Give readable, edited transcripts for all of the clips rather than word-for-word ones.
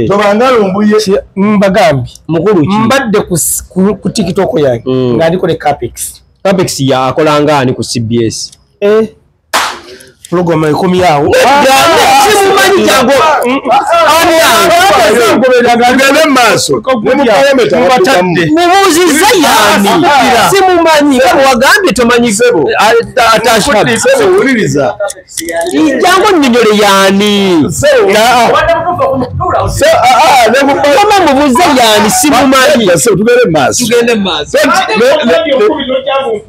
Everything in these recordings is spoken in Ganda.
tobanga lumbuye mbagambi mukuru ki mbadde ku TikTok yange nga ndiko ne Capex ya akolanga ani ku CBS program ekomi yawo simumanyi jango gende maaso mubuuziza yani simumanyi wagambye tomanyi wuliriza jango nnyonyole yani kama mubuuza yani simumanyi tugende maaso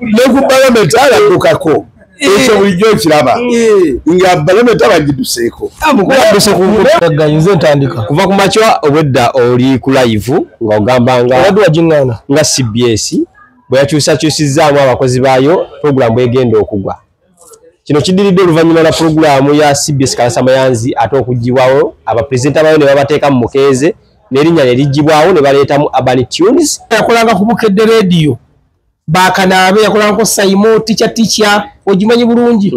nekubalameta aladdukako ekyo bulijjo kiraba nga balameta bagiduseeko gayinze ntandika kuva ku makya obwedda oli ku live nga ogamba nga CBS bwe yakyusakyusizaamu abakozi baayo puroguramu egenda okugwa kino kidiridde oluvannyuma lwa puroguramu ya CBS Kalasamayanzi ate okugibwawo abapresenta baayo ne babateeka mu mukeeze n'erinnya ne liggibwawo ne baleetamu Urban Tunes yakolanga ku Bukedde radio bakanaabe yakolanga ko Saimo ticha ogimanyi bulungi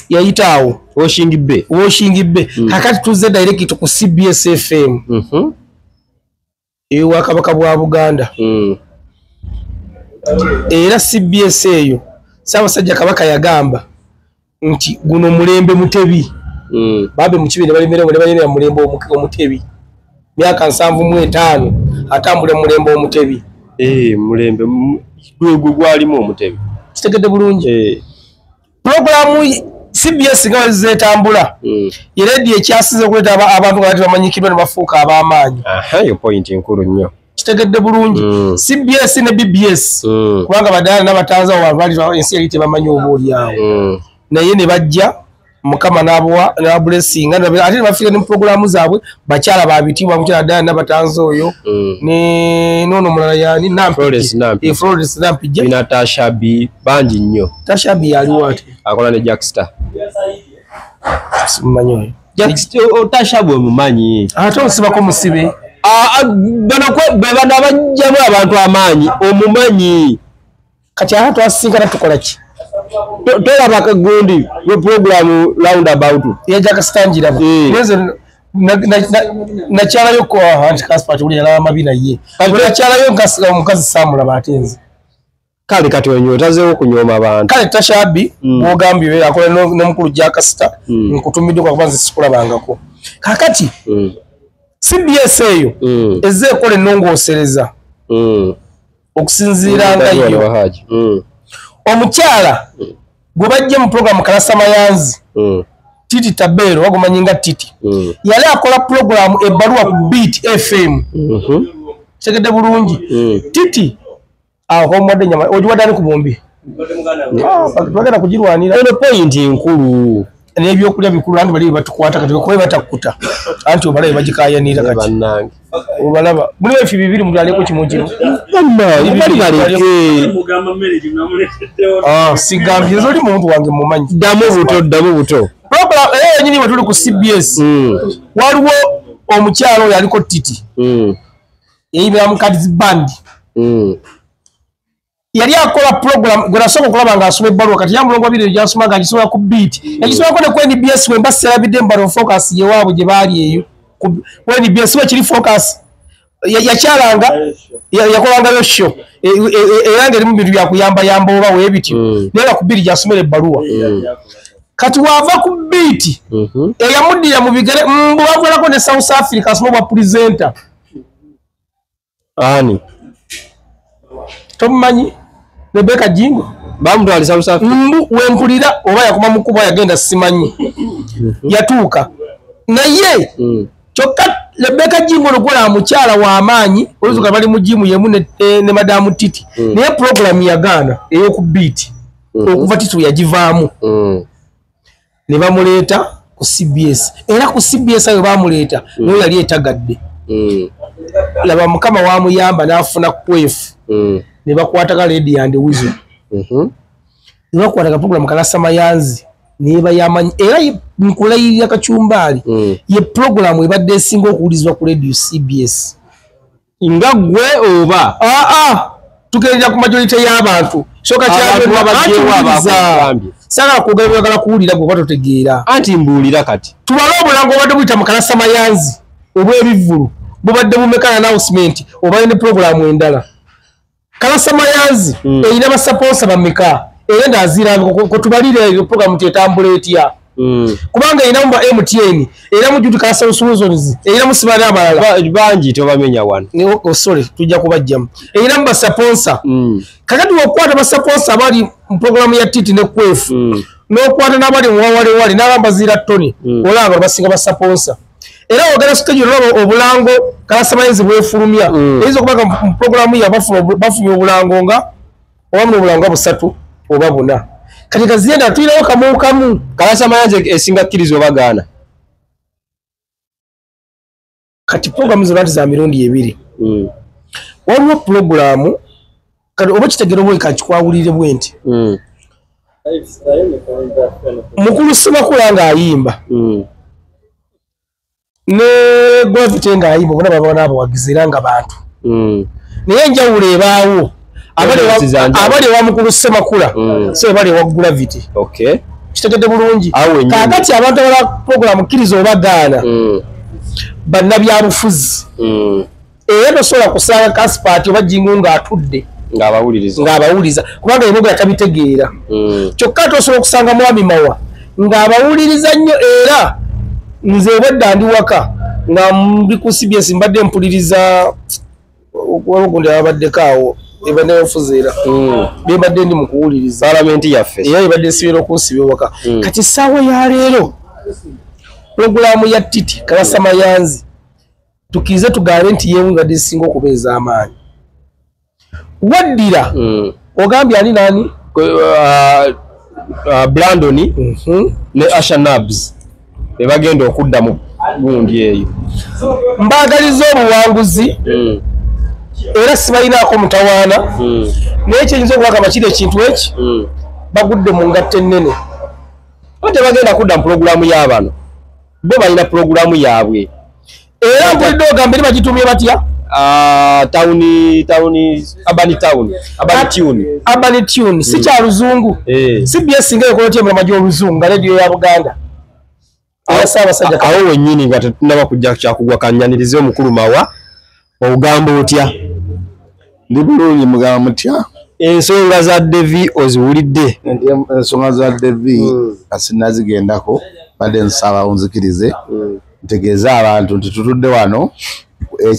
yayitaawo Washing Bay kakati tuzze direct ku CBS FM ewa Kabaka bwa Buganda era CBS eyo Ssaabasajja Kabaka yagamba nti guno mulembe Mutebi babe mu kibiri balimere balina mulembe Omutebi myaka 75 atambule mulembe Omutebi mulembe gwalimu Omutebi kitegedde bulungi programu CBS nga zetambula radio ekyasize kuleta abantu nga bamanyikirwa ne bafuuka ab'amaanyi yo point nkulu nnyo kitegedde bulungi CBS ne BBS kubanga badala n'abatanza abantu ensi yali tebamanyi obuuli awo naye ne bajja mukama n'abuwa na blessing ate bafika ne programu zaabwe bakyala babitibwa mukyala dala n'abatanza oyo ne nono mulala yani Florence Nampi ina Tasha B banji nnyo Tasha B yali wate akola ne Jackstar simanyi Jackstar Tasha bwe mumanyi ate osibako musibe bano abajjamu abantu amaanyi omumanyi kati aho twasinkana tukola ki tolaba kagundi we program roundabout yajakastangira nezo nakyalayo ko anti Kaspat uli yalaba mabina ye nakyalayo nkasiga omukazi Samula batenze kale kati wenyo tazeewo kunyoma abantu kale Tashabi bwogambye yakola n'omukulu Jakasta nkutumidde kwa kubanza sikulabangako kakati CBS eyo ezze ekola ennongoosereza okusinziira nga yo omukyala gwe bajje mu program Kalasamayanzi Titi Tabero wagumanyi nga Titi yali akola program ebbaluwa ku Beat FM segede bulungi Titi omwadde nyama ojiwadde ali ku bombi bagenda kugirwanira eno point nkulu n'ebyokulya bikulu anti bali batukwata kati ko batakuta anti obalabe bagikayanira kati bannange obalaba muli efi bibiri mu aleko kimujino bali baleke mugamba marriage namuleteddewo sigambye zoli muntu wange mumanyi damu buto program nyinyi batuli ku CBS waliwo omukyalo yaliko Titi eyibira mu Cadiz Band yali akola program gwe nasoma okulaba nga asoma ebbaluwa kati yamulongwa biri gyasoma nga agisobola ku Beat yagisomako ne ku NBS we mbasera bidde mbalo focus ye waabo gye baali eyo ku NBS we kiri focus yakyalanga yakolanga yo show era ngeri mu bintu bya kuyamba oba weebityo naye ku Beat gyasomera ebbaluwa kati wava ku Beat eyamuddira mu bigere bwavulako ne South Africa asoma bwa presenter ani tomumanyi Rebecca Jingo bamutwali South Africa wempulira oba yakoma mukuba yagenda simanyi yatuuka naye kyokka Rebecca Jingo lokola mukyala wa amaanyi oluzuka bali mu jimu yemu ne madamu Titi naye program yagaana ey'oku Beat okuva Titi yagivaamu ne bamuleeta ku CBS era ku CBS ayo bamuleeta naye yali etagadde laba mukama wamuyamba n'afuna kwefu ne bakwataga Lady and Wizo ne bakwataga program Kalasamayanzi ne bayamanyi era nkulayirira Kachumbali ye program ebadde esinga okuwulizibwa ku radio CBS nga gwe oba tugerera ku majority y'abantu soka kyabwe abajjewa sanga kugerera kuwulira gwe batotegeera anti mbuulira kati tubala obulango obadde buyita mu Kalasamayanzi obw'ebivvulu bubadde bumekana announcement oba ne programu endala Kalasa Mayanzi erina basaponsa bameka era ndaziranga ko tubalire programu tetambula etya kubanga erina mu MTN era mu Jutu Kalasa Solutions erina mu sibala abalala bangi tobamenya wano sorry tujja kubajjamu erina mu basaponsa kakati okwata basaponsa abali mu programu ya Titi ne Kwefu n'okwata n'abali mu wawale n'abambazira Tony olaba basinga basaponsa era ogera schedule obulango Kalasa Mayanzi bwefulumya ezo kubaka mu programu ya bafunye obulango nga owamu obulango busatu oba buna kati kazienda tuyirawo kamu Kalasa Mayanzi esinga kkirizo bagaana kati programu zo za mirundi ebiri waliwo programu kati oba kitegera obweka kikwawulire bwenti mukulu Semakula nga ayimba ne Gravity nga ayimba bona baba nabo wagizira nga bantu naye njawulo ebaawo abali wa mukulu Semakula so bali wa Gravity okay kitegedde bulungi kakati abantu abala programu kkirizo obagaana bannabyabufuzi era tosobola kusanga Kasipati oba Jingu nga atudde ng'abawuliriza kubanga ebintu tabitegeera kyokka tosobola okusanga Mwami Mawa ng'abawuliriza nnyo era nze obwedda ndi waka nga ndi ku CBS mbadde mpuliriza ogundi abaddeko awo ebadde bafuzeera bebadde ndi mu kuwuliriza palamenti yaffe era ebadde sibeera okunsiba ewaka kati ssaawa ya leero programu ya Titi Kalasa Mayanzi tukize tugambe nti yeewungadde esinga okubeeza amaanyi waddira ogambye ani nani Brandon ne Asha Nabs ebagenda okudda mu gundi eyo mbagaliza obuwanguzi era sibalinaako mutawaana naye kyenyinza okubaka bakiri ekintu eki bagudde mu ngatta ennene ate bagenda kudda mu pulogulaamu y'abano bo balina pulogulaamu yaabwe era mpulidde ogamba eri bagitumye batya Urban Tune si kya luzungu CBS nga ekola tyemula maji oluzungu nga radio ya Buganda abasajja awo wennyini nga tetunaba kujja kyakugwa kanyanirize omukulu Mawa ogamba otya ndi bulungi mugamba mutya ensonga za Devi oziwulidde ensonga za Devi asinazigendako badde nsaba unzikirize ntegeeza abantu nti tutudde wano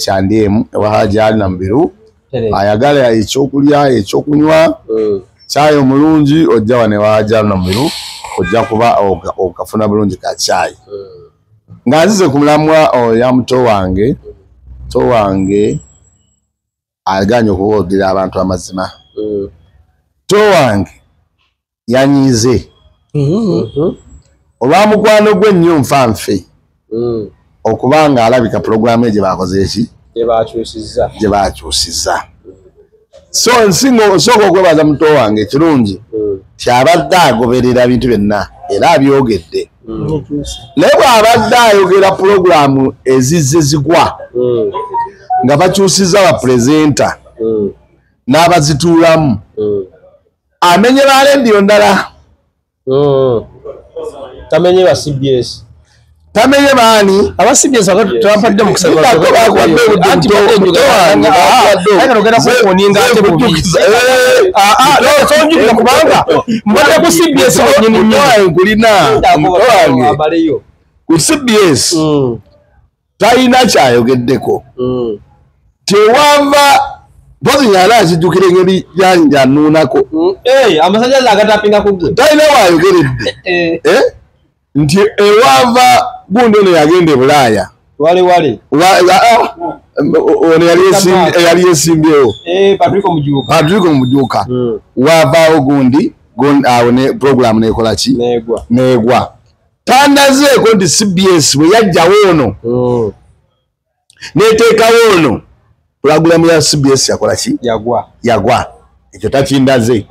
H&M Haji Ali Nambiru ayagala ekyokulya ekyokunywa chai omulungi ojja wane Haji Ali Nambiru ojja kuba okafuna bulungi ka chai nga nzize ku mulamwa ya muto wange aganye okuboogera abantu amazima to wange yanyize oba mukwano gwe nnyo nfanfe okubanga alabika programu gye bakoze eki gye bakyusizza so nsingo soko okwebaza muto wange ekirungi kyabadde agoberera bintu byonna era abyogedde naye bw'abadde ayogera programu ezizze zigwa nga bakyusizza bapurezenta n'abazituulamu amenye balendiyo ndala tamenye ba CBS tamenye baani aba CBS twapadde mu kusaba kubanga mbadde ku CBS ku CBS talina kyayogeddeko tewava bozi yala akijjukira engeri yanja nnuunako amasanyalaze agatapinga kugwe talina waayogeredde nti ewava gundi ono yagenda e Bulaaya wale ono yali yesimbyewo Patrick Mujuuka wavaawo gundi awo ne programu nekola ki negwa tandazeeko nti CBS bwe yajjawo ono neteekawo ono programu ya CBS yakola ki yagwa ekyo takindaze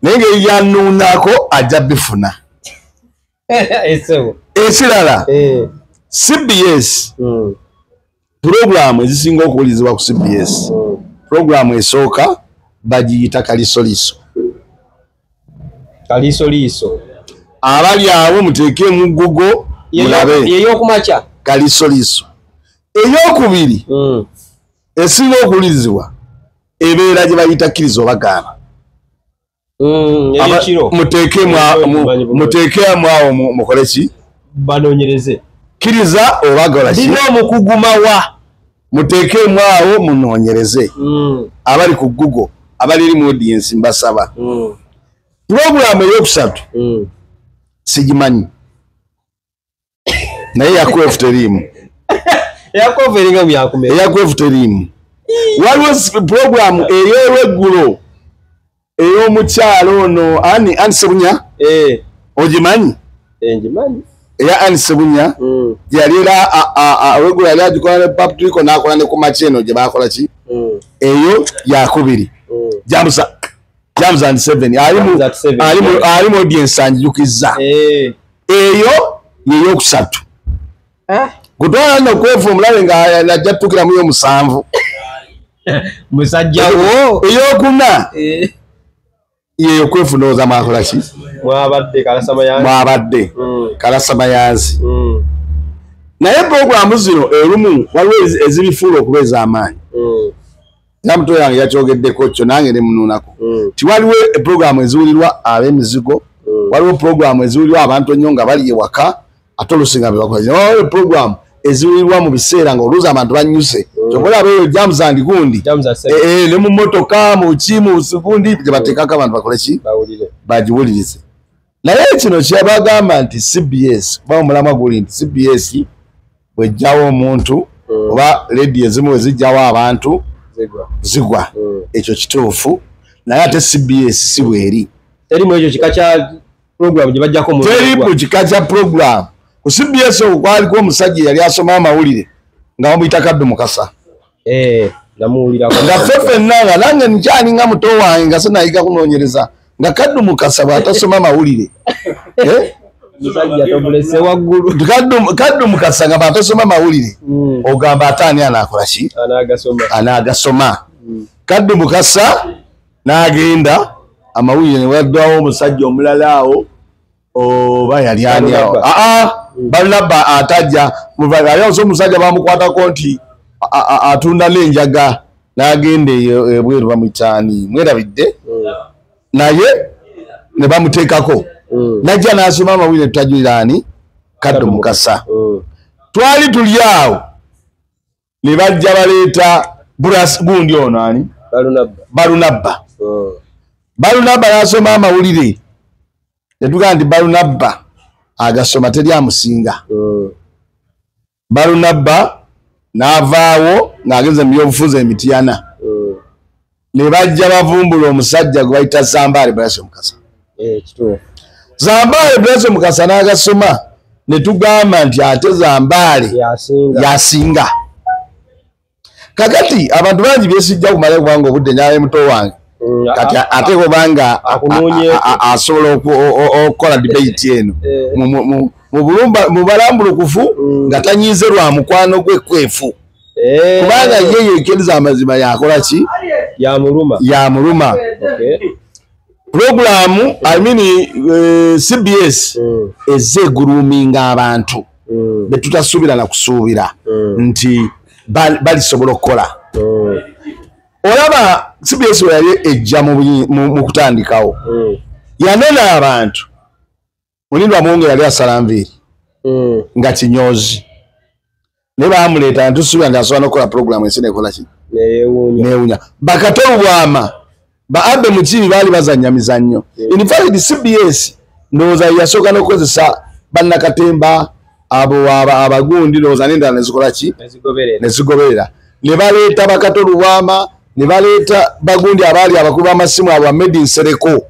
naye ngeri yannuunako ajja bifuna ekirala CBS programu ezisinga okuwulizibwa ku CBS programu esooka bagiyita kalisoliso abali awo muteeke mu Google mulabe yeyokumaca kalisoliso eyokubiri esinga okulirizibwa ebeera gye bayita kkiriza obagaana muteekemu awo mukole ki banoonyereze kkiriza obagala ki omukugumawa muteekemu awo munoonyereze abali ku Google abali eri mu audience mbasaba puroguramu eyokusatu sigimanyi naye yakwefu teriimu eyakwefu teriimu waliwo puroguramu ey'olweggulo ey'omukyalo ono Ani Sebunya ogimanyi eya Ani Sebunya yali era olweggulo yali agikola ne Patrico n'akola ne ku makya eno gye baakola ki eyo yakubiri James and Seven ali mu audience anjijukizza eyo yeyokusatu kutwala nokwefu omulabe nga najja tukira mu yomusanvu musajjawo eyokuna yeyo kwefu ndowooza mwakola ki mwabadde kalasamayanzi naye puroguramu zino erumu waliwo ezibifuula okuba ez'amaanyi namuto yange yakyogeddeko kyo nange ne munuunako tiwaliwo puroguramu eziwulirwa ab'emizigo waliwo puroguramu eziwulirwa abantu ennyo nga bali ewaka ate olusinga bebakola waliwo puroguramu eziwulirwa mu biseera nga oluuzi abantu banyuse kyokola abeeyo James and Gundi ne mu mmotoka mu kimu gundi gye bateekako abantu bakole ki bagiwulirize naye kino kyebagamba nti CBS kuba omulamwa guli nti CBS bwejjawo omuntu oba ledi ezimu wezijjawo abantu zigwa ekyo kituufu naye ate CBS si bweri terimu ekyo kika kya program gye bajjako mu terimu kika kya program ku CBS okwaliko omusajja yali asoma amawulire nga bamuyita Kaddu Mukasa namuwulirako nga ffenna nga nange nkyali nga muto wange nga sinayiga kunoonyereza nga Kaddu Mukasa bw'atasoma amawulire Kaddu Mukasa nga bw'atasoma amawulire ogamba ate ani anaakola ki anaagasoma Kaddu Mukasa n'agenda amawulire ne waddwawo omusajja omulala awo oba yali ani awo Barnaba atajja muvaayo omusajja bamukwatako nti atunda n'enjaga n'agenda ebweru bamuyitaani mwerabidde naye ne bamuteekako najja n'asoma amawulire tutajulira ani Kaddu Mukasa twali tuli awo ne bajja baleeta gundi ono ani Barunabba n'asoma amawulire netugamba nti Barunabba agasoma teri amusinga Barunabba n'avaawo ng'agenze mu byobufuzi Emityana ne bajja bavumbula omusajja gwe bayita Zambaale Blessing Mukasa Zambaale Blessing Mukasa n'agasoma ne tugamba nti ate Zambaale yasinga kakati abantu bangi byesijja kumala kubanga obudde nyawe muto wange kati ate kubanga asobola okukola debate eno mu balambulukufu nga tanyize lwa mukwano gwe kwefu kubanga ye yekkiriza amazima yakola ki yamuluma puroguramu CBS ezze eguluminga abantu betutasuubira na kusuubira nti balisobola okukola olaba CBS we yali ejja mu kutandikawo yanena abantu mulindwa mungu yali asala nviiri nga kinyozi ne bamuleeta ntusuubira nti asobola n'okukola puroguramu ensi nekola ki neewunya bakatolubwama ba Abe Mukiibi baali bazannya mizannyo in fact CBS ndowooza yasooka n'okukozesa bannakatemba abo abagundi ndowooza n'endala nezikola ki nezigoberera ne baleeta bakatolubwama ne baleeta bagundi abaali abakulu b'amasimu abo Made in Sereko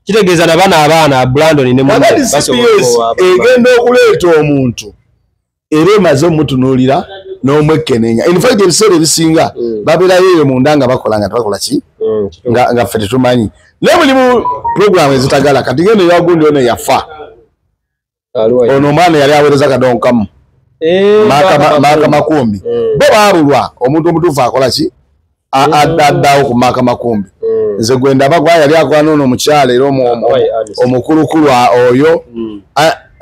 kitegeeza na abaana Brandon ne CBS egenda okuleeta omuntu era emaze omutunuulira n'omwekkenenya in fact ebiseera ebisinga babeerayo eyo munda nga bakola nga tebakola ki nga ffe tetumanyi naye mulimu puroguramu ezitagala kati ngendo eyagundi ono yafa ono omwana yali aweereza kadonkamu Maaka Makumbi bo baabulwa omuntu omutuufu akola ki addawo ku Maaka Makumbi nze gwe ndaba gwa yali akola noono omukyala era omukulukulu oyo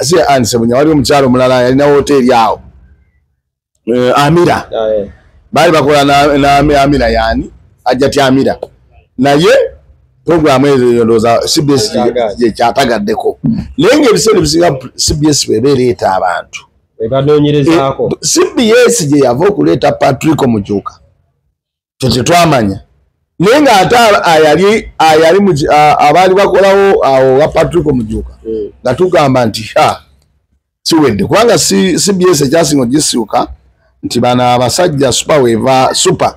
si Ani Sebunya wali omukyala omulala yalina woteeri awo Amira bali bakola na Amira yani ajati Amira naye program ezo ndoza CBS je kyatagaddeko lenge ebisere bisinga CBS bebereeta abantu ebadonyerezako CBS je yava okuleeta Patrick Mujuka twamanya nenga ata ayali mu abali bakolawo awo wa Patrick Mujuka nga tugamba nti siwedde kubanga CBS ekyasinga gisuuka nti bana abasajja super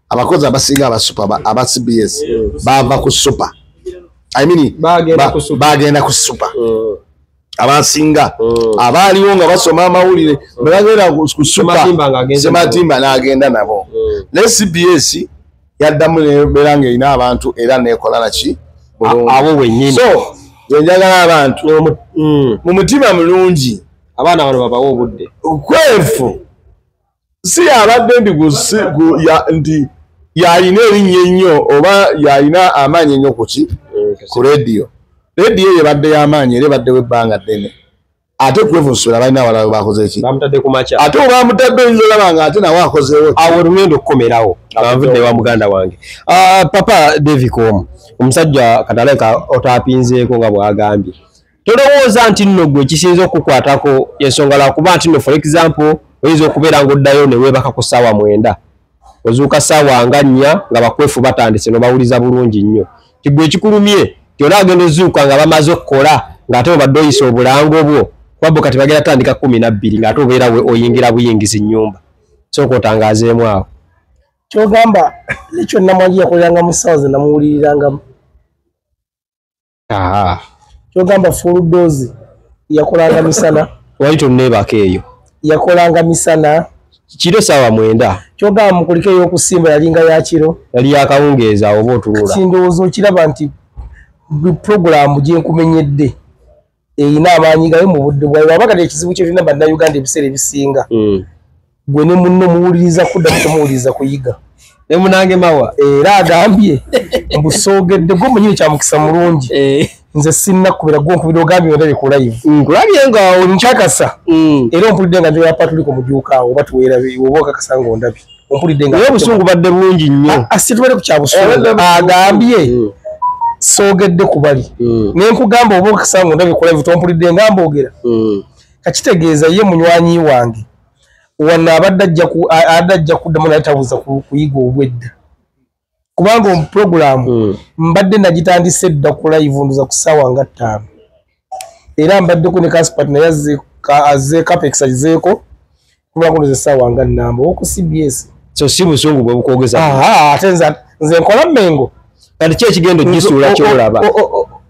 abakozi abasinga aba CBS bava ku super I mean bagenda ku super abasinga abaliwo nga basoma amawulire bagenda ku super Sematimba n'agenda nabo ne CBS yaddamu neberange ina abantu era nekola naki abo wenyini so njagala abantu mu mutima mulungi abaana bano babawo obudde kwefu si abadde ndi yalina erinnya ennyo oba yalina amaanyi ennyo ku radio yebadde y'amaanyi era ebaddewo ebbanga ddene ate kwevusula balina abalala bakoze eki bamutadde ku makya ate obamutadde oyinza olaba nga ate nawe akozeewo awo olugendo okukomerawo anvudde wa muganda wange papa David Komu omusajja kataleka otapinzeeko nga bwagambye tolowooza nti nno gwe kisinza okukwatako ensonga lwakuba nti nno for example oyinza okubeera ng'oddayo ne weebaka ku ssaawa 9 ozuuka ssaawa nga 4 nga bakwefu batandise n'obawuliza bulungi nnyo kigwe ekikulumye tyolaagenda ozuuka nga bamaze okukola ng'ate obadde oyisa obulango bwo kwabbo kati bagenda tandika 12 ng'ate obeera oyingira buyingizi nnyumba sooka otangaazeemu awo kyogamba ekyo namwanji yakoleranga mu ssaawa ze namuwulirirangamu kyogamba full dose yakolanga misana wali tonneebako eyo yakolanga misana kiro ssaawa 9 kyogamba mukuliko ey'okusimba yalinga ya kiro yali yakawungeeza oba otunula kindowooza okiraba nti bwe puroguramu gye nkumenyedde eyina amaanyi gayo mu budde bwayo abakati ekizibu kye tulina bannayuganda ebiseera ebisinga gwe ne munno muwuliriza kuddamu temuwuliriza kuyiga ne munange mawa era agambye mbusoogedde gwe munyini kyamukisa mulungi nze sinnakubira gwe nkubira ogambye wenda bikulayivu nkulabye nga nkakasa era ompulidde nga ndewa Patrick Mujuka awo oba tuweerabe oba okakasa nga ondabye ompulidde nga obusungu badde bulungi nnyo asitubale ku kyabusungu agambye soogedde ku bali nenkugamba oba okakasa nga ondabye kulayivu tompulidde nga mboogera kakitegeeza ye munywanyi wange wano abadde ajja kuddamu naye tabuuza kuyiga obwedda kubanga omupuroguramu mbadde nagitandise dda ku live nduza ku ssaawa nga 5 era mbaddeko ne Kaspat naye azzeeko Apex agizeeko kubanga nduza essaawa nga 4 oku CBS so si busungu bwe bukwogeza ate nze nkola Mmengo kati ki ekigendo gisuula kyolaba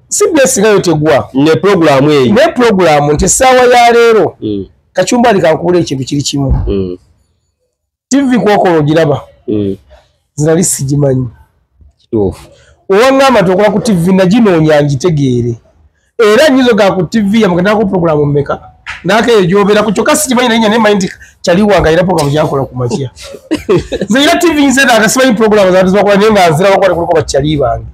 CBS nga yo tegwa ne puroguramu eyo ne puroguramu nti essaawa ya leero kachumbali kankubula ekintu kiri kimu TV kwokola ogiraba zinali sigimanyi kituufu owangamba tokola ku TV naginoonya ngitegeere era nyizo ga ku TV yamugenda ku puroguramu mmeka nakeyo gyobera ku kyokka sigimanyi naye ne mind kyali wanga era puroguramu gyakola ku makya nze era TV nzeda akasimanyi puroguramu zaatu zibakola naye nga nzira bakola kuliko bakyali bange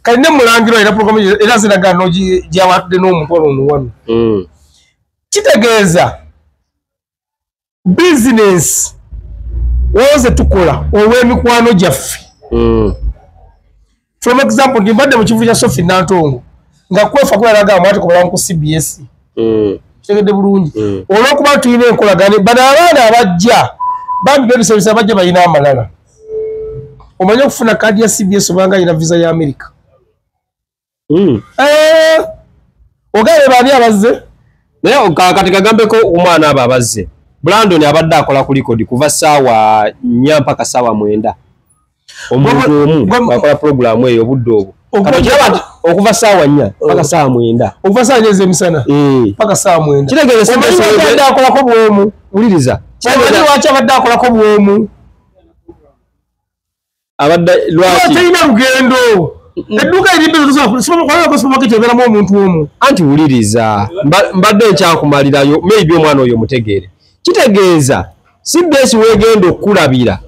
kali ne mulangiro era puroguramu era ziraga no gyawatudde n'omuntu ono wano kitegeeza business woze tukola olw'emikwano gyaffe from example ndimbadde mu kivu kya Sophie Nantongo nga kwefa kulalaga mwati kubalamu ku CBS kitegedde bulungi olw'okuba tulina enkolagane bano abaana abajja bambi bebisabisa bajja balina amalala omanye okufuna kaadi ya CBS obanga alina visa ya America ogabe baani abazze naye kati kagambeko omwana abo abazze Brandon abadde akola ku likodi kuva ssaawa 4 mpaka ssaawa 9 omuntu omu akola puroguramu eyo obudde obwo okuva ssaawa 4 mpaka ssaawa 9 okuva ssaawa 4 ez'emisana mpaka ssaawa 9 kitegeeza abadde akolako bw'omu wuliriza lwaki abadde akolako bw'omu abadde lwaki talina lugendo edduuka eribbesupamaketi ebeeramu omuntu omu anti wuliriza mbadde nkyakumalirayo maybe omwana oyo mutegeere kitegeeza CBS weegenda okukulabira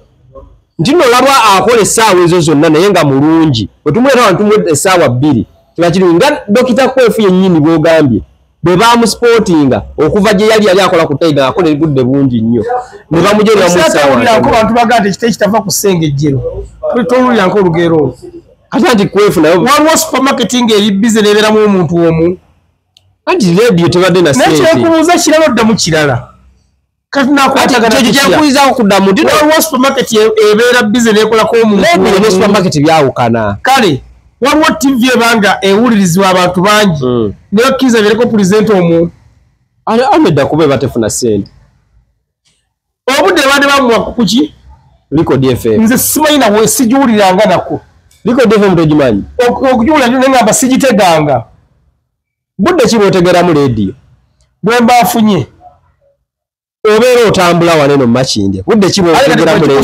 nti nolabwa akola essaawa ezo zonna naye nga mulungi bwe tumuleta wantu essaawa 2 kiba kiri nga dokita kwefu yennyini bw'ogambye bwe bamusportinga okuva gye yali akola ku Tiger akola budde bungi nnyo ne bamujera mu bantu bagande kite kitava ku Sengejjero tolulira nko olugero kati anti kwefu nayo waliwo supermarketing eri busy neberamu omuntu omu anti radio tebadde na sente nekikubuuza kirala oddamu kirala kati nakyakuyizaako kuddamu nti waliwo supermarket ebeera busy nekolako omuntu radio ne supermarket byawukana kale waliwo TV ebanga ewulirizibwa abantu bangi nebakkiriza bereko pulezenta omuntu amedda kuba batefuna sente obudde badde bamuwa kuki Record FM nze simanyi nawe sigiwuliranga nako Record FM togimanyi okugiwulira nengamba sigiteganga budde ki bw'otegeramu radio bwe mbafunye obeera otambula waneno mu Makindye budde ki bw'otegeramu radio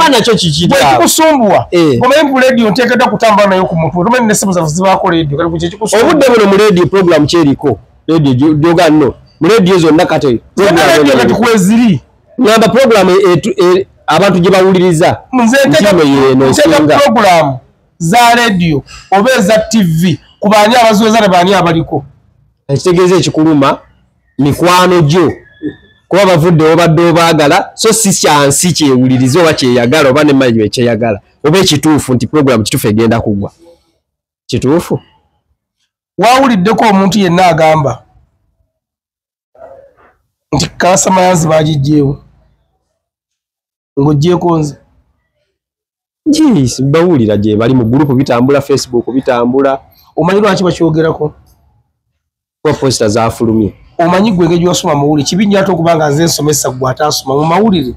nakyo kikusumbuwa omanyi ku radio nteekeddwa kutambula nayo ku muntu omanyi n'essimu zaffe zibaako radio kale kye kikusumbuwa obudde buno mu radio program kyeriko radio gyoga nno mu radio zonna kati kati kweziri ngamba program abantu gye bawuliriza nteeka program za radio oba eza TV ku baani abaziweza ne baani abaliko ekitegeeza ekikuluma mikwano gyo kuba bavudde obadde obaagala so si kyansi kyewuliriza oba kyeyagala oba nemanyi ekyeyagala oba ekituufu nti program kituufu egenda kugwa kituufu wawuliddeko omuntu yenna agamba nti Kalasamayanzi bagiggyeewo ng'oggyeko nze nji bawulira gye bali mu gurupu bitambula Facebook bitambula omanyi lwaki bakyogerako kuba posta zafulumye omanyi gwe engeri gy'osoma mawulire kibi nnyo ate okuba nga nze nsomesa gwe ataasoma mu mawulire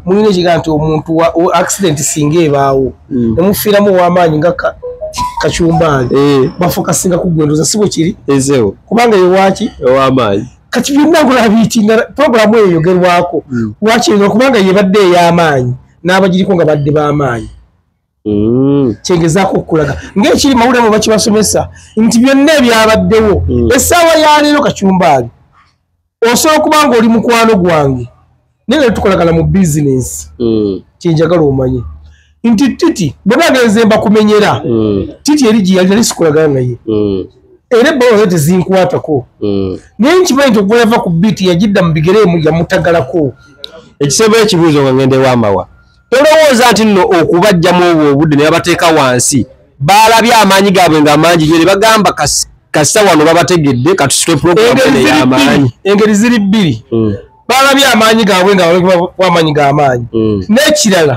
mulina ekigaa nti omuntu accident singa ebaawo nemufiiramu ow'amaanyi nga Kacumbaali bafokasinga ku gwendoza si bwe kiri ezeewo kubanga yewaki ow'amaanyi kati byonna ngulabiitinga programu eyo yogerwako lwaki eno kubanga yebadde ey'amaanyi n'abagiriko nga badde b'amaanyi kyengezaako okulaga ng'ekiri mawulire mu bakibasomesa nti byonna ebyabaddewo essaawa ya leero Kacumbaali osobola okuba nga oli mukwano gwange naye nga tukolagana mu bizinensi kyenjagala omanyi nti Titi bwe bagenze mbakumenyera Titi eri gye yali sikolagana naye era ebbalo tezinkwatako naye nkimanyi nti okuva yava ku biiti yagidda mu bigere yamutagalako ekisembo ekibuuzo nga ngende wamawa tolowooza nti nno okubajjamu obwo obudde ne babateeka wansi baalabye amaanyi gaabwe nga mangi gye ne bagamba kasita wano babategedde katusitwe pulogulamu ey'amaanyi engeri ziri bbiri baalabye amaanyi gaabwe nga wamaanyi g'amaanyi n'ekirala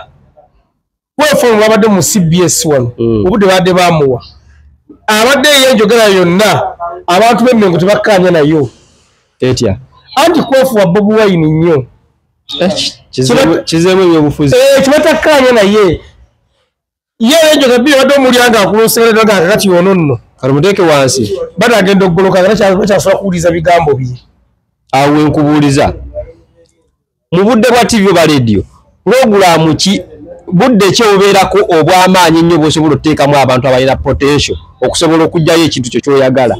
wefomu babadde mu CBS wano obudde badde bamuwa abadde yenjogera yonna abantu b'emmengo tebakkaanya nayo etya anti kwefuwa Bobi Wine nnyo kizeemu ebyobufuzi kibatakkaanya naye ye yenjogera bbiri badde omulyanga akuloosegerera nga kakati ono nno kalamuteeke wansi bade agenda oggoloka nga bakyasobola kuwuliriza bigambo bye awo enkubuuliza mu budde bwa TV oba radio pulogulaamu ki budde ki obubeerako obw'amaanyi ennyo bw'osobola okuteekamu abantu abalina potential okusobola okuggyayo ekintu kyo ky'oyagala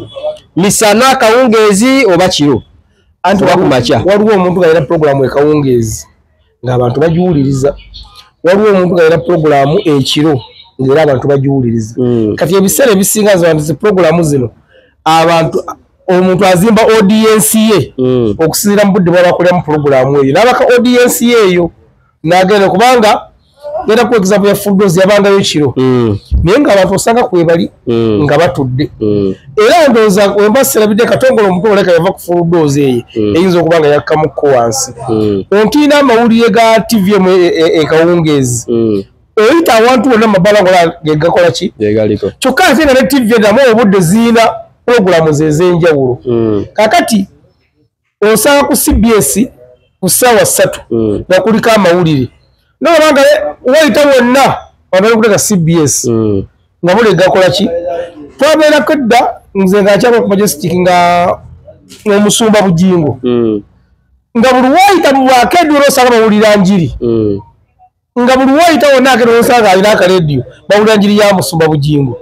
misana akawungeezi oba kiro anti wakumakya waliwo omuntu galina pulogulaamu ekawungeezi ng'abantu bagiwuliriza waliwo omuntu galina pulogulaamu ekiro ng'era abantu bagiwuliriza kati ebiseera ebisinga zi pulogulaamu zino abantu omuntu azimba audience ye okusinziira mu budde bw'abakoleramu pulogulaamu eyo n'abaka audience ye eyo n'agenda kubanga genda ku example ya full dose yabangayo kiro naye ng'abantu osanga kwebali nga batudde era ndowooza wembaserabidde katongole omukulu oleka yava ku full dose eyo eyinza okuba nga yakkamukko wansi ontiina amawulire ga TV emu ekawungeezi oyita awantu wonna mabala gegakola ki kyokka ate nga ne TV edamu obudde ziina pulogulaamu ze ez'enjawulo kakati osanga ku CBS ku ssaawa 3 nga kuliko amawulire nobanga wayita wonna wabali kuteka CBS nga buli gakola ki twabeerako edda nze ngaakyaba ku Majestic nga omusumba Bujingo nga buli wayita mu bwakedde olwosanga bawulira njiri nga buli wayita wonna akedde olwosanga alina akareediyo bawulira njiri ya musumba Bujingo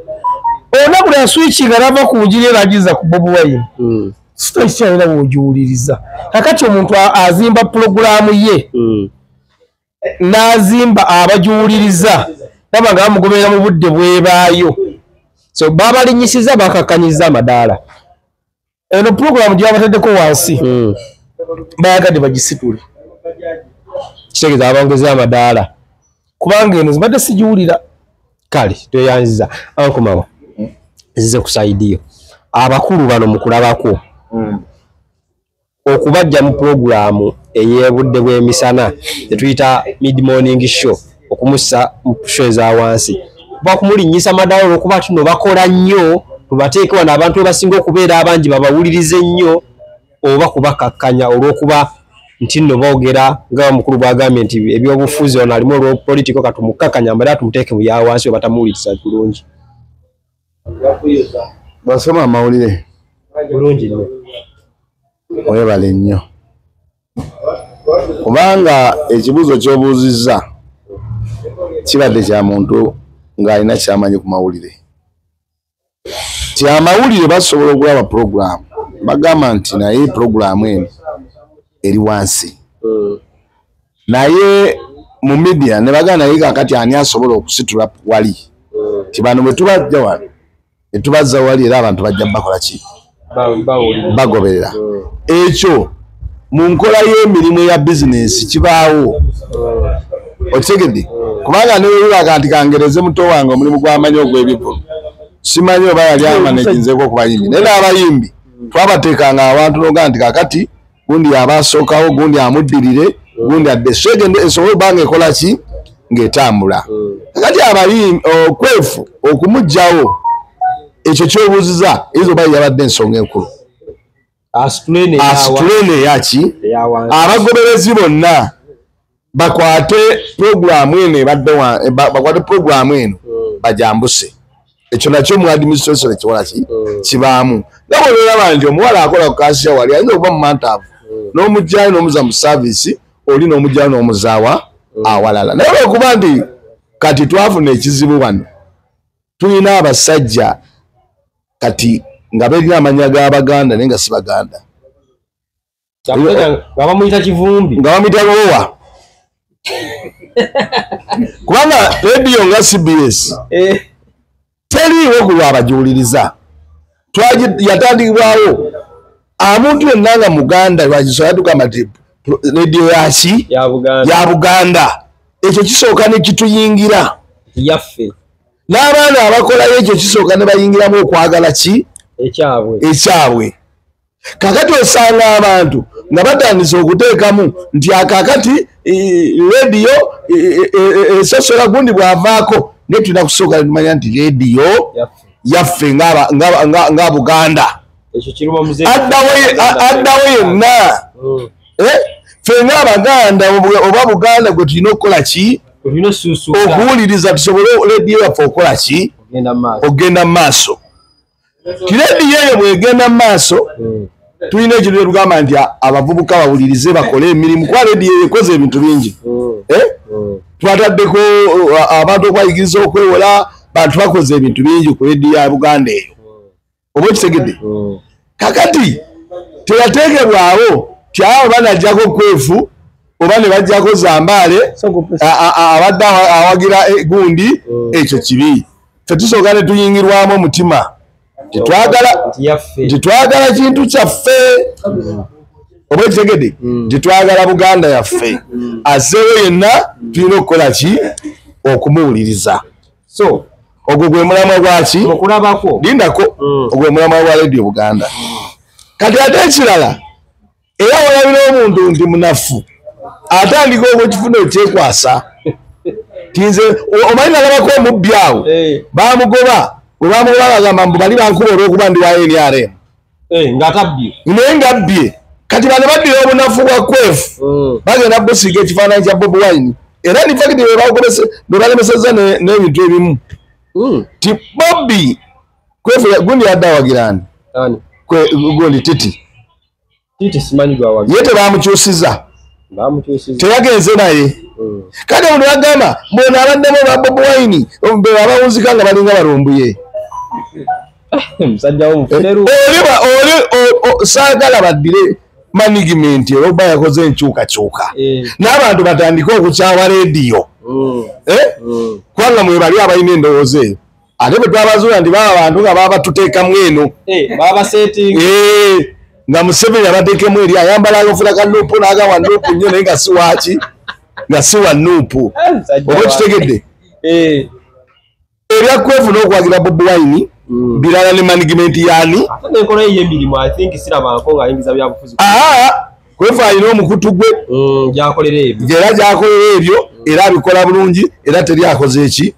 ona buli aswiki nga nava ku njiri era agiza ku Bobi Wine sitakikyalina bw'ogiwuliriza kakati omuntu azimba pulogulaamu ye n'azimba abagiwuliriza naba nga bamugoberera mu budde bwebaayo so babalinyisiza bakakkanyiza amadaala eno program gyabateddeko wansi bayagadde bagisitule kitegeeza abongeza amadaala kubanga eno zibadde sigiwulira kale tweyanziza ankomawo zize ku saidiyo abakulu bano mu kulabako okubajja mu puroguramu ey'ebudde bw'emisana etuyita mid morning show okumussa mu show eza wansi kuba kumulinnyisa madaala olwokuba tuno bakola nnyo tubateeke wano abantu bebasinga okubeera abangi babawulirize nnyo oba kubakakkanya olw'okuba nti nno boogera nga omukulu bw'agambye nti ebyobufuzi ono alimu olw'opolitiko katumukakkanya mbaera tumuteeke mu yawansi we batamuwuliriza bulungi basoma amawulire bulungi nnyo oyebale nnyo kubanga ekibuuzo ky'obuuzizza kibadde kya muntu ng'alina kyamanyi ku mawulire ti amawulire basobola okulaba puroguramu bagamba nti naye puroguramu eno eri wansi naye mu media ne bagamba naye kakati ani asobola okusitula wali ti bano bwe tubajja wano ne tubazza wali era abantu bajja bakola ki bagoberera ekyo mu nkola y'emirimu ya bizinesi kibaawo otegedde kubanga newelulaga nti kangereze muto wange omulimu gw'amanyi ogw'ebivulu simanyi oba yali amanekinzeeko okubayimbi naye n'abayimbi twabateekanga abantu noga nti kakati gundi abasookawo gundi amuddirire gundi adde segende esobole obanga ekola ki ng'etambula kakati abayimbi okwefu okumuggyawo ekyo kyobuuziza ezo oba yabadde ensonga enkulu asitulene eyaki abagoberezi bonna bakwate puroguramu eno bakwate puroguramu eno bajambuse ekyo nakyo mu administration ekiwala kibaamu nga bwolaba nti omuwala akola ku kasiya wali ayinza okuba mu mantaavu n'omugyayo n'omuza mu saavisi oli n'omugyayo n'omuzaawa awalala naye lwekuba nti kati twafuna ekizibu wano tulina abasajja kati nga berina amanya g'Abaganda naye nga si Baganda nga bamuyita Kivumbi nga bamuyita Lowa kubanga rediyo nga CBS teriiwo ku lwabagiwuliriza yatandikibwawo omuntu yenna nga Muganda lwakisobola yatugamba nti rediyo yaki ya Buganda ekyo kisooka ne kituyingira yaffe n'abaana abakolayo ekyo kisooka ne bayingiramu okwagala ki ekyabwe kakati osanga abantu nga batandise okuteekamu nti akakati rediyo esosola gundi bw'avaako naye tulina kusooka tumanya nti rediyo yaffe nga Buganda addawo yenna ffe ng'Abaganda oba Buganda gwe tulina okukola ki okuwuliriza tusobole rediyo yaffe okukola ki okugenda mu maaso ti rediyo eyo bwegenda mu maaso tulina ekintu tugamba nti abavubuka bawulirize bakole emirimu kuba rediyo ekoze ebintu bingi twataddeko abantu okwayigiriza okwewola bantu bakoze ebintu bingi ku rediyo ya Buganda eyo oba ekitegedde kakati teyateekebwawo ti abo banajjako kwefu oba ne bajjako Zambaale abadde awagira gundi ekyo kibi ffe tusooka ne tuyingirwamu omutima titwagala kintu kyaffe oba ekitegedde titwagala Buganda yaffe azeewo yenna tulina okukola ki okumuwuliriza so ogwo gwe mulamwa gwaki lindako ogwe mulamwa gwa rediyo Buganda kati ate ekirala era walabira omuntu nti munafu atandika okukifuna ekyekwasa tinze omanyi nalabako omubbi awo bamugoba bwe bamugoba bagamba mbu bali bankuba olw'okuba ndi wa NRM naye ngabbye kati bano baddira obunafu bwa kwefu bagenda busiga ekifaananyi kya Bobi Wine era nifakiti bwe balemeseza n'ebintu ebimu ti Bobi kwefu gundi yadde awagirani gundi Titi ye tebamukyusiza teyagenze naye kati omuntu bagamba mbona abaddemu ba Bobi Wine abawunzika nga balinga balumbuye oli saagala baddire management oba yakoze enkyukakyuka n'abantu batandike okukyawa rediyo kubanga mwe bali abalina endowooza eyo ate bwe twabazuula nti baba bantu nga baba tuteekamu eno baba setting nga Museveni abateekemu eri ayambala akofira ka nuupu n'agamba nuupu nnyo naye nga si waaki nga si wa nuupu oba kitegedde ebyakwefu n'okwagira Bobi Wine birala ne management yani enkola y'emirimu I think sirabanko nga ayingiza byabufuzi kwefu alina omukutu gwe gyakolera ebyo era gyakolera ebyo era abikola bulungi era teri akoze eki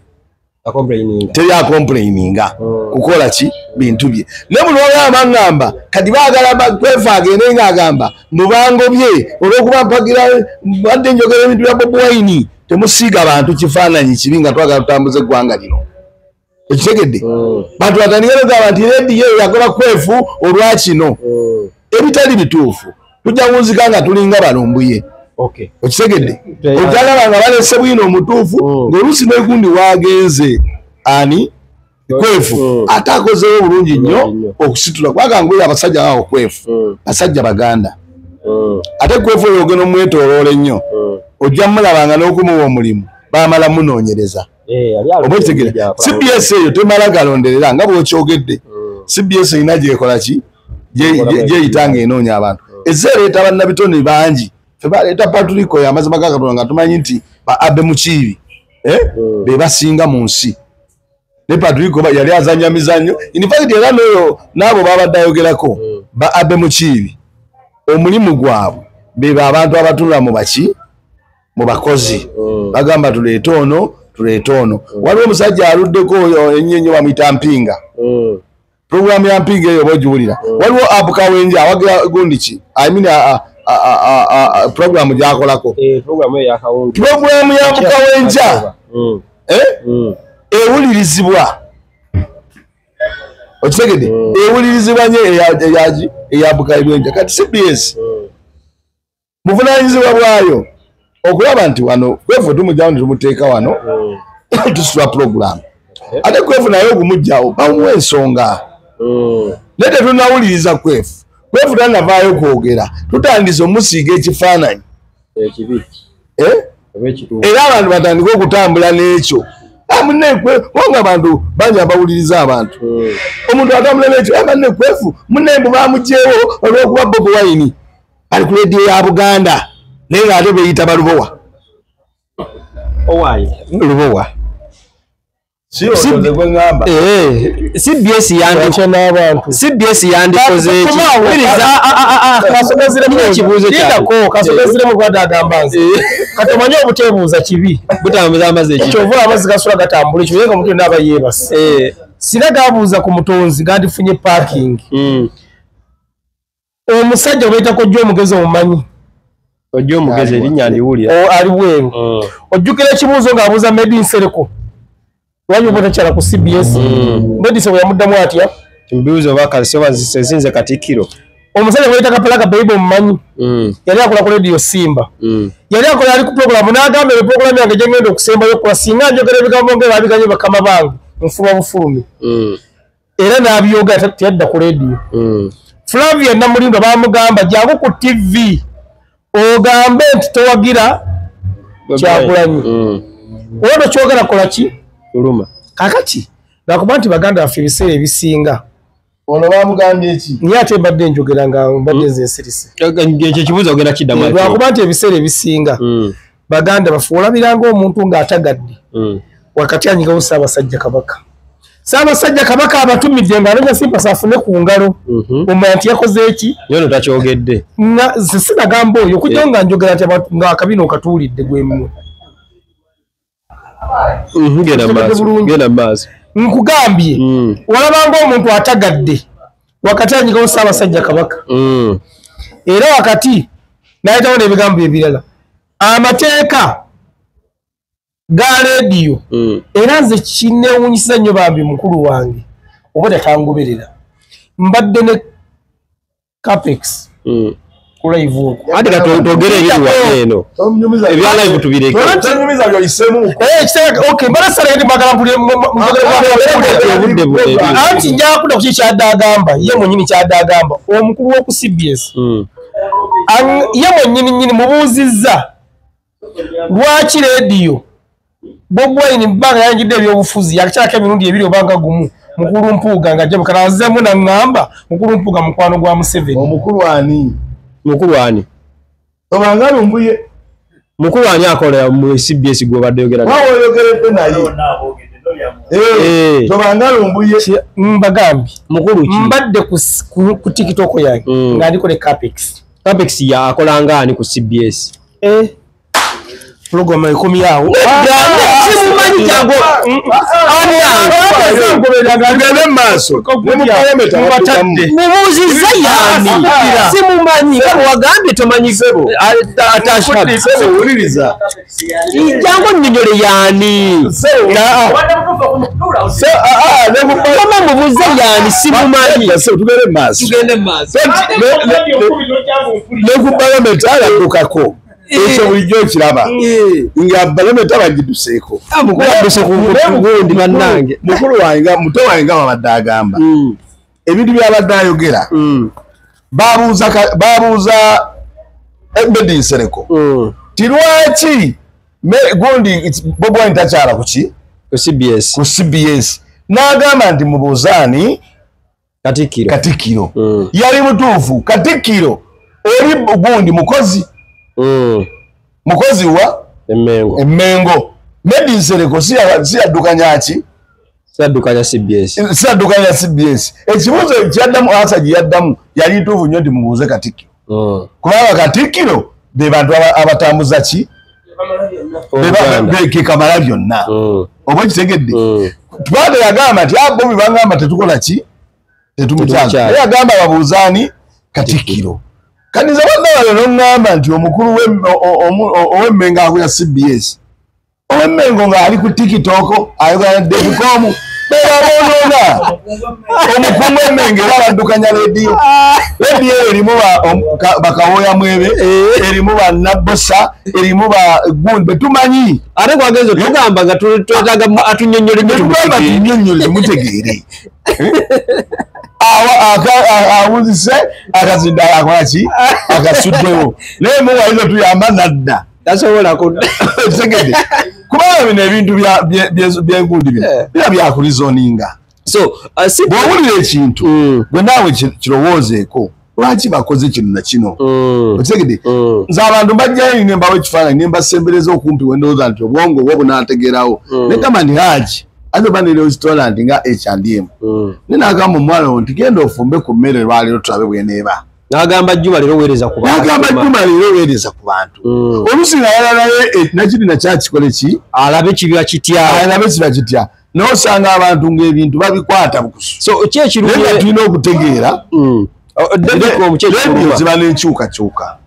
teri akomplaininga kukola ki bintu bye ne buli olwama ngamba kati baagala kwefu agende ng'agamba mubango bye olw'okuba mpagira badde njogera ebintu bya Bobi Wine temusiiga bantu kifaananyi kibi nga twagala tutambuza eggwanga lino ekitegedde bantu batandikira okugamba nti rediyo yakola kwefu olwa kino ebitali bituufu tujja kunzika nga tulinga balumbuye okitegedde otalaba nga balese bwino omutuufu ng'oluusi n'egundi wagenze ani kwefu ate akozewo bulungi nnyo okusitula kubanga nguyo abasajja bawo kwefu basajja baganda ate kwefu oyo ogenda omwetooloola ennyo ojja mulabanga n'okumuwa omulimu baamala munoonyereza oba kitegedde CBS eyo temala galonderera nga bw'okyogedde CBS erina gyekola ki gyeyitanga enoonya abantu ezeereeta bannabitone bangi fe baleeta Patrick oyo amazima ga Katonda nga tumanyi nti ba Abe Mukiibi be basinga mu nsi ne Patrick yali azanya mizannyo in fact era n'oyo n'abo babadde ayogerako ba Abe Mukiibi omulimu gwabwe be abantu abatunula mu baki mu bakozi bagamba tuleete ono waliwo omusajja aluddeko oyo ennyo bamuyita Mpinga programu ya Mpinga eyo bogiwulira waliwo Abu Kawenja awagira gundi ki I mean programu gyakolako programu ya Abu Kawenja ewulirizibwa okitegedde ewulirizibwa nye eya Abu Kawenja kati CBS buvunaanyizibwa bwayo okulaba nti wano kwefu tumujjawo ne tumuteeka wano tusitula programu ate kwefu naye ogumujjawo bamuwa ensonga naye tetunawuliriza kwefu tanavaayo kwogera tutandise omusiiga ekifaananyi era abantu batandika okutambula n'ekyo munekweonga abantu bangi abawuliriza abantu omuntu atambula n'ekyo abanne kwefu munnembu bamugjeewo olw'okuba Bobi Wine ali ku lediyo ya Buganda naye ng'ate beyita balubowa lubowa CBS yandikoze kasogeziremu kwadagamba nze katomanye obutebuuza kibi butambuza amazzi kyovula amazzi gasula gatambula ekyo yenga omuntu n'aba yeebase sira gabuuza ku mutonzi gandifunye parking omusajja obayitako jjo omugezi omumanyi ojjo omugezi erinnya ndiwulira ali bweru ojjukira ekibuuzo ng'abuuza Medi Nsereko lwaki oba takyala ku CBS Medi Nsereko yamuddamu atya mbibuuza oba kasinze Katikkiro omusajja bayita Kapalaga Bayibo omumanyi yali akola ku rediyo Simba yali akola ali ku programu n'agamba eyo programu yange gye ngenda okusembayo okukola singa njogera ebigambo ng'ebabiganye bakama bange nfuma bufulumi era n'abyoga teyadda ku rediyo Flavia Namulindo bamugamba jangu ku TV ogambe nti towagira Kyagulanyi ono kyogera kola ki uluma kakati bakuba nti baganda baffe ebiseera ebisinga ono bamugambye eki niye ate mbadde njogera nga mbadde nzensirise ekyo kibuuzo ogenda kiddamu bakuba nti ebiseera ebisinga baganda baffe olabiranga omuntu ng'atagadde wakati anyigawo Ssaabasajja Kabaka abatumidde ng'anonya simpasa afune ku ngalo omanya nti yakoze eki yono takyogedde sinagamba oyo okujjawo nga njogera nti ng'akabina okatuulidde gwemwe genda maaso nkugambye walabanga omuntu atagadde wakati anyigawo Ssaabasajja Kabaka era wakati nayitawo n'ebigambo ebirala amateeka ga rediyo era nze kinneewunyisiza nnyo bambi mukulu wange oba tatangoberera mbadde ne Capex ku live okwo ate katogere eno ebya live tubireke mbala sala ndi magala anti njakudda kuki kyadagamba ye mwenyini kyadagamba omukulu w'oku CBS ye mwenyini mubuuzizza lwaki rediyo Bob Wine mbanga yanjidde ebyobufuzi yakyaka emirundi ebiri obanga gumu mukulu mpuuga nga jabo kalaazemu na ngamba mukulu mpuuga mukwano gwa Museveni mukulu ani obanga lumbuye mukulu ani akola mu CBS gwe badeyogera wawoyogeredde naye tobanga lumbuye mbagambi mukulu ki mbadde ku TikTok yange nga ndiko ne Capex ya akola ngani ku CBS program ekomi yawo simumanyi jango gende maaso mubuuziza yani simumanyi kama wagambye tomanyi wuliriza jango nnyonyole yani kama mubuuza yani simumanyi tugende maaso ne ku parliament aladdukako ekyo bulijjo kiraba nga parliament abagiduseeko gundi bannange mukulu wange muto wange nga babadde agamba ebintu byabadde ayogera babuuza Meddy Nsereko tirwaki gundi Bob Wine takyala kuki ku CBS n'agamba nti mubuuzaani Katikkiro yali mutuufu Katikkiro oli gundi mukozi wa Emmengo Meddy Nsereko si yaddukanya ki siyaddukanya CBS ekibuuzo kyaddamu asa gye yaddamu yali ntuufu nnyo nti mubuuze Katikkiro kubanga Katikkiro be bantu abatambuza ki kekamala byonna oba kitegedde tubadde yagamba nti abo bibangamba tetukola ki tetumutyaza yagamba babuuzaani Katikkiro kaniza bannabale n'oŋŋamba nti omukulu ow'Emmengo akuya CBS ow'Emmengo ng'ali ku TikTok ayogera ne Devcom bebabonoona omukungu w'Emmengo era baddukanya lediyo erimu bakawooya mwebe erimu bannabosa erimu bagundi betumanyi ate gwagenze tugamba nga twetaaga atunyonnyole mutegeere awuzise akazinda akolaki akasuddewo naye muwalizo tuyamba nadda tasobola tegedde kubanga bino ebintu byengundi bino bira byakulizoninga bwowulira ekintu gwe naawe kirowoozeeko lwaki bakoze kino na kino okitegedde nze abantu bajjayo nembawo ekifaananyi nembasembereza okumpi wendowooza nti obwongo bwo bunaategeerawo negamba nti haji ate oba ne restaurant nga H&M nenagamba omuwala wo nti genda ofumbe ku mmere lwaliro tulabe bweneeba n'agamba Juma leero weereza ku bantu oluusi nga yalalayo nakiri nakyakikole ki alabe kiba kitya n'osanga abantu ng'ebintu babikwata bukusu so kyekirunye tulina okutegeera rediyo ziba n'enkyukakyuka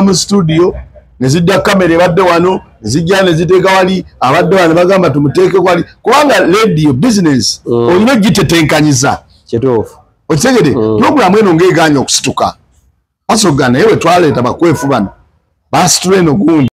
mu studio ne zidda kamera ebadde wano zijja ne ziteeka wali abadde wano bagamba tumuteeke wali kubanga rediyo business olina ogitetenkanyiza kituufu okitegedde puroguramu eno ng'eganya okusituka asogana naye we twaleeta bakwefu bano basitula eno gundi